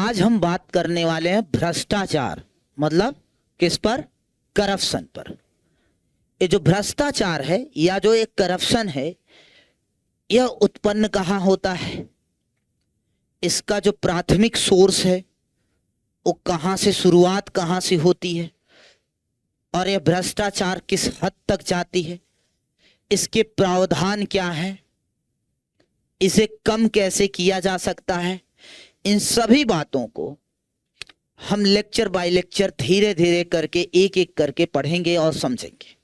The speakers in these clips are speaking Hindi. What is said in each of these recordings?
आज हम बात करने वाले हैं भ्रष्टाचार, मतलब किस पर? करप्शन पर। ये जो भ्रष्टाचार है या जो एक करप्शन है, यह उत्पन्न कहाँ होता है, इसका जो प्राथमिक सोर्स है वो कहाँ से, शुरुआत कहाँ से होती है, और यह भ्रष्टाचार किस हद तक जाती है, इसके प्रावधान क्या है, इसे कम कैसे किया जा सकता है, इन सभी बातों को हम लेक्चर बाय लेक्चर धीरे धीरे करके एक एक करके पढ़ेंगे और समझेंगे।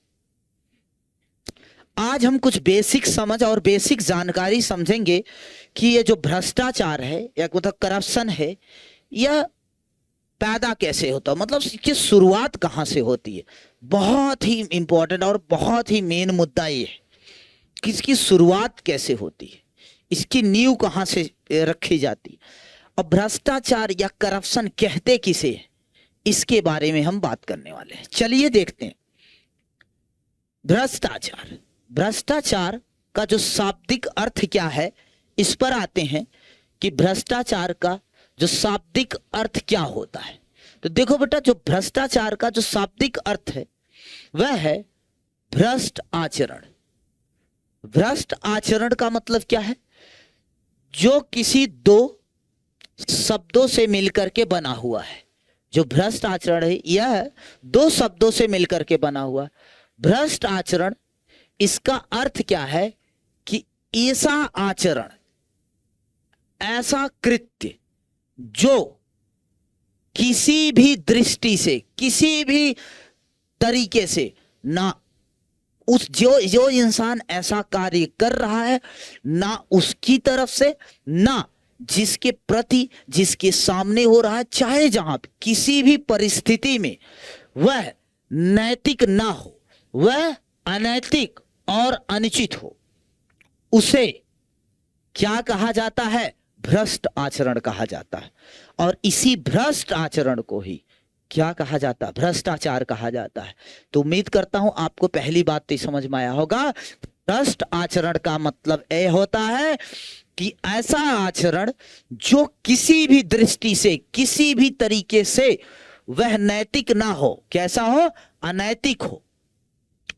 आज हम कुछ बेसिक समझ और बेसिक जानकारी समझेंगे कि ये जो भ्रष्टाचार है या मतलब करप्शन है, यह पैदा कैसे होता है, मतलब इसकी शुरुआत कहाँ से होती है। बहुत ही इंपॉर्टेंट और बहुत ही मेन मुद्दा ये है कि इसकी शुरुआत कैसे होती है, इसकी नींव कहाँ से रखी जाती है, और भ्रष्टाचार या करप्शन कहते किसे है, इसके बारे में हम बात करने वाले हैं। चलिए देखते हैं। भ्रष्टाचार, भ्रष्टाचार का जो शाब्दिक अर्थ क्या है, इस पर आते हैं कि भ्रष्टाचार का जो शाब्दिक अर्थ क्या होता है। तो देखो बेटा, जो भ्रष्टाचार का जो शाब्दिक अर्थ है वह है भ्रष्ट आचरण। भ्रष्ट आचरण का मतलब क्या है? जो किसी दो शब्दों से मिलकर के बना हुआ है। जो भ्रष्ट आचरण है यह दो शब्दों से मिलकर के बना हुआ। भ्रष्ट आचरण, इसका अर्थ क्या है कि ऐसा आचरण, ऐसा कृत्य जो किसी भी दृष्टि से, किसी भी तरीके से ना उस जो इंसान ऐसा कार्य कर रहा है, ना उसकी तरफ से, ना जिसके प्रति, जिसके सामने हो रहा है, चाहे जहां भी, किसी भी परिस्थिति में वह नैतिक ना हो, वह अनैतिक और अनुचित हो, उसे क्या कहा जाता है? भ्रष्ट आचरण कहा जाता है। और इसी भ्रष्ट आचरण को ही क्या कहा जाता है? भ्रष्टाचार कहा जाता है। तो उम्मीद करता हूं आपको पहली बात तो समझ में आया होगा। भ्रष्ट आचरण का मतलब यह होता है कि ऐसा आचरण जो किसी भी दृष्टि से, किसी भी तरीके से वह नैतिक ना हो। कैसा हो? अनैतिक हो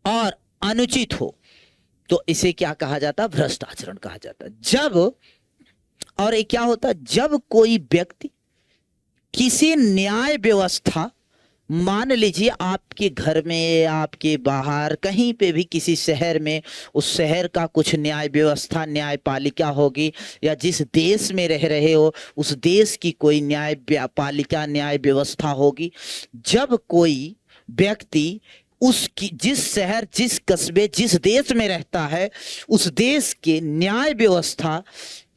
और अनुचित हो, तो इसे क्या कहा जाता है? भ्रष्ट आचरण कहा जाता है। जब, और ये क्या होता है, जब कोई व्यक्ति किसी न्याय व्यवस्था, मान लीजिए आपके घर में, आपके बाहर, कहीं पे भी किसी शहर में, उस शहर का कुछ न्याय व्यवस्था, न्यायपालिका होगी, या जिस देश में रह रहे हो उस देश की कोई न्यायपालिका, न्याय व्यवस्था होगी। जब कोई व्यक्ति उसकी, जिस शहर, जिस कस्बे, जिस देश में रहता है, उस देश के न्याय व्यवस्था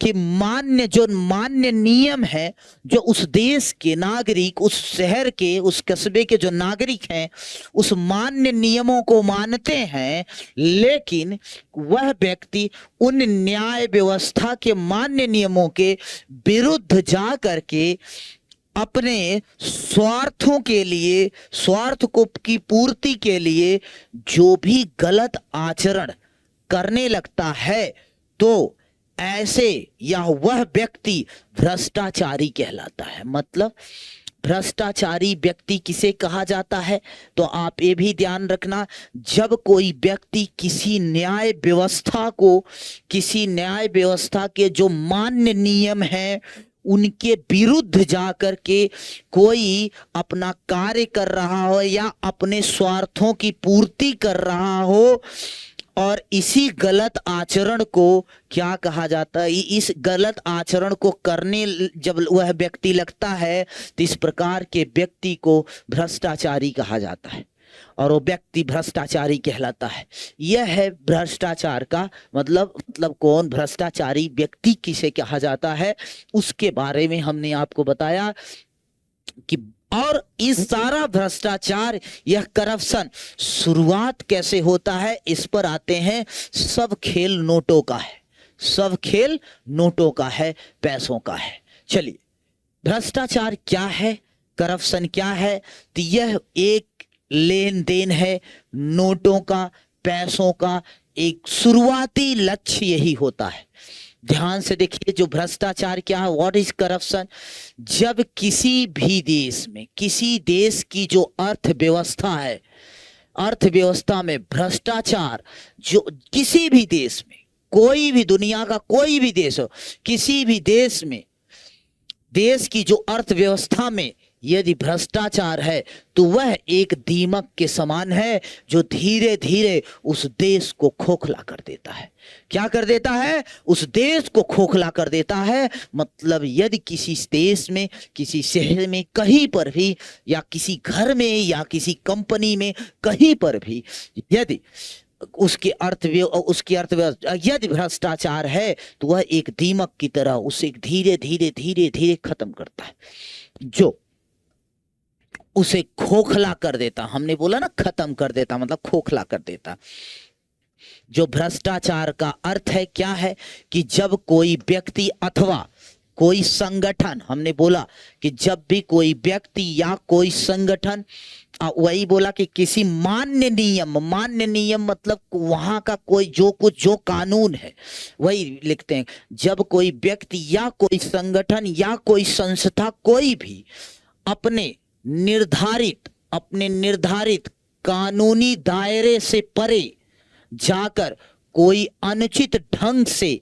कि मान्य, जो मान्य नियम है, जो उस देश के नागरिक, उस शहर के, उस कस्बे के जो नागरिक हैं, उस मान्य नियमों को मानते हैं, लेकिन वह व्यक्ति उन न्याय व्यवस्था के मान्य नियमों के विरुद्ध जा करके अपने स्वार्थों के लिए, स्वार्थ को की पूर्ति के लिए जो भी गलत आचरण करने लगता है, तो ऐसे या वह व्यक्ति भ्रष्टाचारी कहलाता है। मतलब भ्रष्टाचारी व्यक्ति किसे कहा जाता है? तो आप ये भी ध्यान रखना, जब कोई व्यक्ति किसी न्याय व्यवस्था को, किसी न्याय व्यवस्था के जो मान्य नियम हैं उनके विरुद्ध जाकर के कोई अपना कार्य कर रहा हो या अपने स्वार्थों की पूर्ति कर रहा हो, और इसी गलत आचरण को क्या कहा जाता है? इस गलत आचरण को करने जब वह व्यक्ति लगता है, तो इस प्रकार के व्यक्ति को भ्रष्टाचारी कहा जाता है, और वो व्यक्ति भ्रष्टाचारी कहलाता है। यह है भ्रष्टाचार का मतलब कौन भ्रष्टाचारी व्यक्ति किसे कहा जाता है, उसके बारे में हमने आपको बताया कि, और इस सारा भ्रष्टाचार, यह करप्शन शुरुआत कैसे होता है, इस पर आते हैं। सब खेल नोटों का है, सब खेल नोटों का है, पैसों का है। चलिए, भ्रष्टाचार क्या है, करप्शन क्या है? तो यह एक लेन देन है नोटों का, पैसों का। एक शुरुआती लक्ष्य यही होता है ध्यान से देखिए, जो भ्रष्टाचार क्या है, व्हाट इज करप्शन। जब किसी भी देश में, किसी देश की जो अर्थव्यवस्था है, अर्थव्यवस्था में भ्रष्टाचार, जो किसी भी देश में, कोई भी दुनिया का कोई भी देश हो, किसी भी देश में, देश की जो अर्थव्यवस्था में यदि भ्रष्टाचार है तो वह एक दीमक के समान है जो धीरे धीरे उस देश को खोखला कर देता है। क्या कर देता है? उस देश को खोखला कर देता है। मतलब यदि किसी देश में, किसी शहर में, कहीं पर भी, या किसी घर में, या किसी कंपनी में, कहीं पर भी यदि उसकी अर्थव्यवस्था यदि भ्रष्टाचार है तो वह एक दीमक की तरह उसे धीरे धीरे धीरे धीरे खत्म करता है, जो उसे खोखला कर देता। हमने बोला ना, खत्म कर देता मतलब खोखला कर देता। जो भ्रष्टाचार का अर्थ है क्या है कि जब कोई व्यक्ति अथवा कोई संगठन, हमने बोला कि जब भी कोई व्यक्ति या कोई संगठन, वही बोला कि किसी मान्य नियम मतलब वहां का कोई जो कानून है वही लिखते हैं। जब कोई व्यक्ति या कोई संगठन या कोई संस्था, कोई भी अपने निर्धारित कानूनी दायरे से परे जाकर कोई अनुचित ढंग से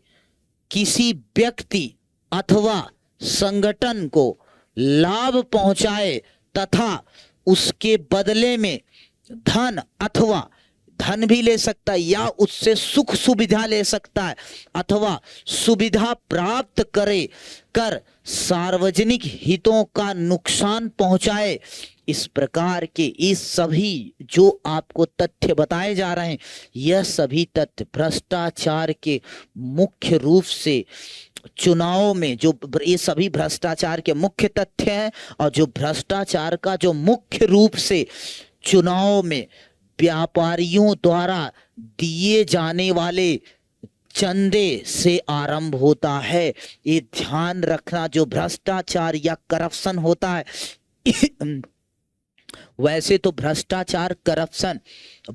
किसी व्यक्ति अथवा संगठन को लाभ पहुंचाए तथा उसके बदले में धन, अथवा धन भी ले सकता है या उससे सुख सुविधा ले सकता है, अथवा सुविधा प्राप्त कर सार्वजनिक हितों का नुकसान पहुंचाए, इस प्रकार के इस सभी जो आपको तथ्य बताए जा रहे हैं, यह सभी तथ्य भ्रष्टाचार के मुख्य रूप से चुनाव में, जो ये सभी भ्रष्टाचार के मुख्य तथ्य हैं। और जो भ्रष्टाचार का जो मुख्य रूप से चुनाव में व्यापारियों द्वारा दिए जाने वाले चंदे से आरंभ होता है। ये ध्यान रखना, जो भ्रष्टाचार या करप्शन होता है वैसे तो भ्रष्टाचार, करप्शन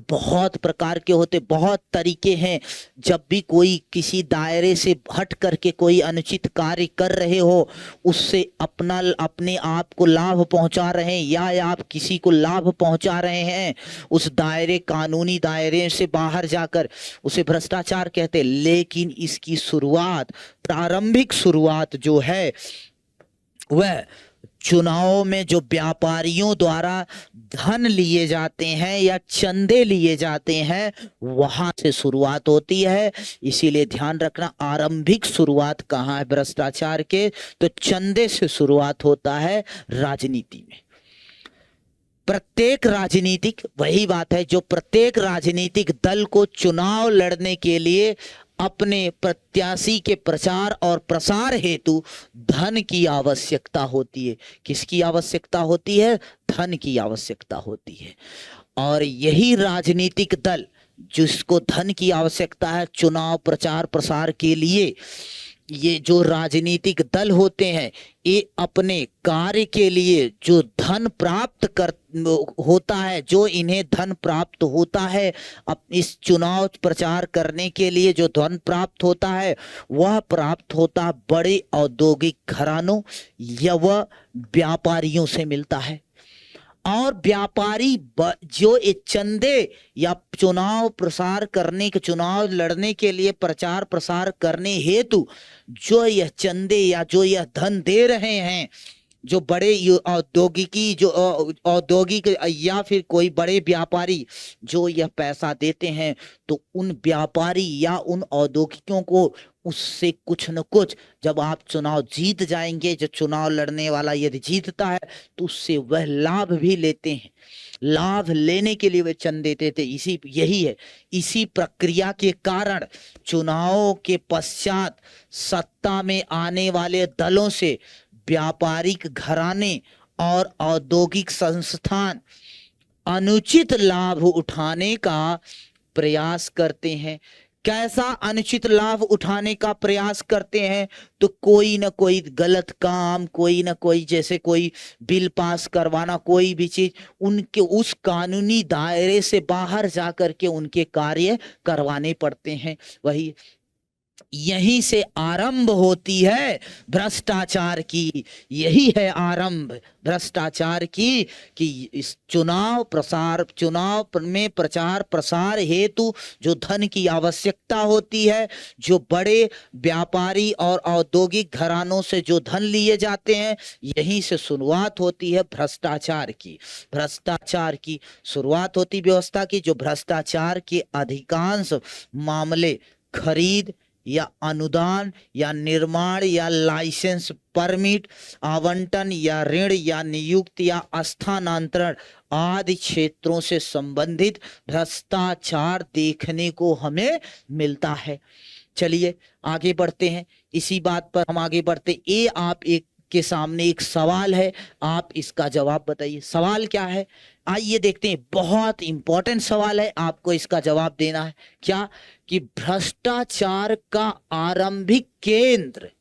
बहुत प्रकार के होते, बहुत तरीके हैं। जब भी कोई किसी दायरे से हट करके कोई अनुचित कार्य कर रहे हो, उससे अपने आप को लाभ पहुंचा रहे हैं या आप किसी को लाभ पहुंचा रहे हैं, उस दायरे, कानूनी दायरे से बाहर जाकर, उसे भ्रष्टाचार कहते हैं। लेकिन इसकी शुरुआत, प्रारंभिक शुरुआत जो है वह चुनाव में जो व्यापारियों द्वारा धन लिए जाते हैं या चंदे लिए जाते हैं, वहां से शुरुआत होती है। इसीलिए ध्यान रखना, आरंभिक शुरुआत कहाँ है भ्रष्टाचार के? तो चंदे से शुरुआत होता है राजनीति में। प्रत्येक राजनीतिक, वही बात है, जो प्रत्येक राजनीतिक दल को चुनाव लड़ने के लिए अपने प्रत्याशी के प्रचार और प्रसार हेतु धन की आवश्यकता होती है। किसकी आवश्यकता होती है? धन की आवश्यकता होती है। और यही राजनीतिक दल जिसको धन की आवश्यकता है चुनाव प्रचार प्रसार के लिए, ये जो राजनीतिक दल होते हैं, ये अपने कार्य के लिए जो धन प्राप्त कर होता है, जो इन्हें धन प्राप्त होता है, अब इस चुनाव प्रचार करने के लिए जो धन प्राप्त होता है, वह प्राप्त होता बड़े औद्योगिक घरानों या वह व्यापारियों से मिलता है। और व्यापारी जो चंदे या चुनाव प्रसार करने के, चुनाव लड़ने के लिए प्रचार प्रसार करने हेतु जो यह चंदे या जो यह धन दे रहे हैं, जो बड़े औद्योगिक या फिर कोई बड़े व्यापारी जो यह पैसा देते हैं, तो उन व्यापारी या उन औद्योगिकों को उससे कुछ न कुछ, जब आप चुनाव जीत जाएंगे, जो चुनाव लड़ने वाला यदि जीतता है तो उससे वह लाभ भी लेते हैं। लाभ लेने के लिए वे चंदे देते, यही है। इसी प्रक्रिया के कारण चुनाव के पश्चात सत्ता में आने वाले दलों से व्यापारिक घराने और औद्योगिक संस्थान अनुचित लाभ उठाने का प्रयास करते हैं। कैसा अनुचित लाभ उठाने का प्रयास करते हैं? तो कोई ना कोई गलत काम, कोई ना कोई, जैसे कोई बिल पास करवाना, कोई भी चीज, उनके उस कानूनी दायरे से बाहर जाकर के उनके कार्य करवाने पड़ते हैं। वही यहीं से आरंभ होती है भ्रष्टाचार की। यही है आरंभ भ्रष्टाचार की कि इस चुनाव में प्रचार प्रसार हेतु जो धन की आवश्यकता होती है, जो बड़े व्यापारी और औद्योगिक घरानों से जो धन लिए जाते हैं, यहीं से शुरुआत होती है भ्रष्टाचार की। भ्रष्टाचार की शुरुआत होती व्यवस्था की। जो भ्रष्टाचार के अधिकांश मामले खरीद या अनुदान या निर्माण या लाइसेंस, परमिट, आवंटन या ऋण या नियुक्ति या स्थानांतरण आदि क्षेत्रों से संबंधित भ्रष्टाचार देखने को हमें मिलता है। चलिए आगे बढ़ते हैं। इसी बात पर हम आगे बढ़ते। ये आप एक के सामने एक सवाल है, आप इसका जवाब बताइए। सवाल क्या है, आइए देखते हैं। बहुत इंपॉर्टेंट सवाल है, आपको इसका जवाब देना है। क्या कि भ्रष्टाचार का आरंभिक केंद्र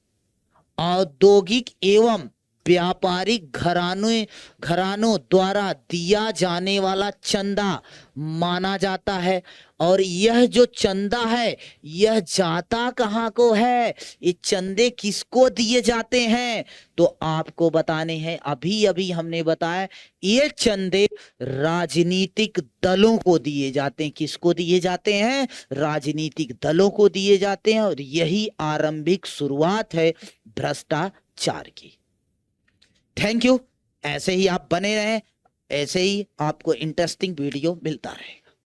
औद्योगिक एवं व्यापारिक घरानों द्वारा दिया जाने वाला चंदा माना जाता है। और यह जो चंदा है, यह जाता कहाँ को है, ये चंदे किसको दिए जाते हैं, तो आपको बताने हैं। अभी अभी हमने बताया, ये चंदे राजनीतिक दलों को दिए जाते हैं। किसको दिए जाते हैं, राजनीतिक दलों को दिए जाते हैं। और यही आरंभिक शुरुआत है भ्रष्टाचार की। Thank you. ऐसे ही आप बने रहें, ऐसे ही आपको इंटरेस्टिंग वीडियो मिलता रहे।